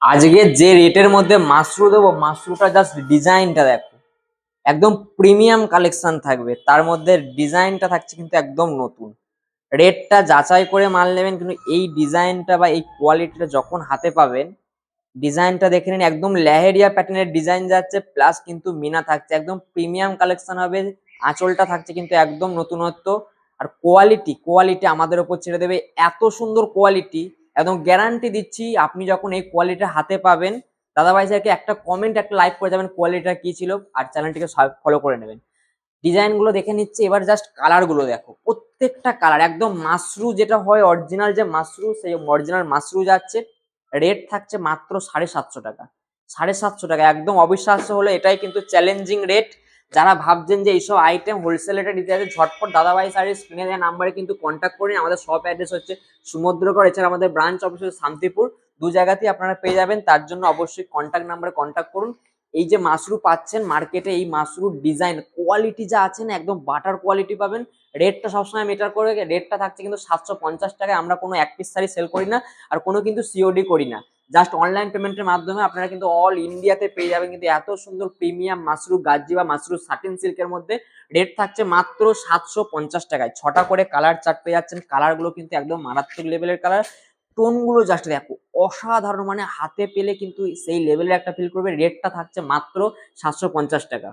আজকে যে রেটের মধ্যে মাশরু দেবো, মাশরুটা জাস্ট ডিজাইনটা দেখো, একদম প্রিমিয়াম কালেকশন থাকবে, তার মধ্যে ডিজাইনটা থাকছে কিন্তু একদম নতুন। রেটটা যাচাই করে মাল নেবেন, কিন্তু এই ডিজাইনটা বা এই কোয়ালিটিটা যখন হাতে পাবেন, ডিজাইনটা দেখে নিন, একদম লেহেরিয়া প্যাটার্নের ডিজাইন যাচ্ছে, প্লাস কিন্তু মিনা থাকছে, একদম প্রিমিয়াম কালেকশন হবে। আঁচলটা থাকছে কিন্তু একদম নতুনত্ব। আর কোয়ালিটি কোয়ালিটি আমাদের ওপর ছেড়ে দেবে, এত সুন্দর কোয়ালিটি, একদম গ্যারান্টি দিচ্ছি। আপনি যখন এই কোয়ালিটি হাতে পাবেন, দাদাভাই স্যারকে একটা কমেন্ট, একটা লাইক করে যাবেন কোয়ালিটিটা কি ছিল, আর চ্যানেলটিকে ফলো করে নেবেন। ডিজাইন গুলো দেখে নিচ্ছে, এবার জাস্ট কালার গুলো দেখো, প্রত্যেকটা কালার একদম মাশরু যেটা হয়, অরিজিনাল যে মাশরু, সেই অরিজিনাল মাশরু যাচ্ছে। রেট থাকছে মাত্র 750 টাকা। 750 টাকা একদম অবিশ্বাস্য হলো, এটাই কিন্তু চ্যালেঞ্জিং রেট। যারা ভাবছেন যে এইসব আইটেম হোলসেল রেটে নিতে আছে, ঝটপট দাদাভাই স্যারের স্ক্রিনে দেওয়া নাম্বারে কিন্তু কন্ট্যাক্ট করুন। আমাদের শপ অ্যাড্রেস হচ্ছে সমুদ্রগড়, এছাড়া আমাদের ব্রাঞ্চ অফিস হচ্ছে শান্তিপুর। দু জায়গাতেই আপনারা পেয়ে যাবেন, তার জন্য অবশ্যই কন্ট্যাক্ট নাম্বারে কন্ট্যাক্ট করুন। এই যে মাশরু পাচ্ছেন মার্কেটে, এই মাশরুর ডিজাইন কোয়ালিটি যা আছে না, একদম বাটার কোয়ালিটি পাবেন। রেটটা সবসময় মেটার করে, রেটটা থাকছে কিন্তু 750 টাকায়। আমরা কোনো এক পিস শাড়ি সেল করি না, আর কোনো কিন্তু সিওডি করি না, জাস্ট অনলাইন পেমেন্টের মাধ্যমে আপনারা কিন্তু অল ইন্ডিয়াতে পেয়ে যাবেন কিন্তু এত সুন্দর প্রিমিয়াম মাশরু গাজি বা মাশরু সাটিন সিল্কের মধ্যে। রেট থাকছে মাত্র 750 টাকায়। 6টা করে কালার চার্ট পেয়ে যাচ্ছেন, কালারগুলো কিন্তু একদম মারাত্মক লেভেলের কালার। টোনগুলো জাস্ট দেখো, অসাধারণ, মানে হাতে পেলে কিন্তু সেই লেভেলের একটা ফিল করবে। রেটটা থাকছে মাত্র 750 টাকা।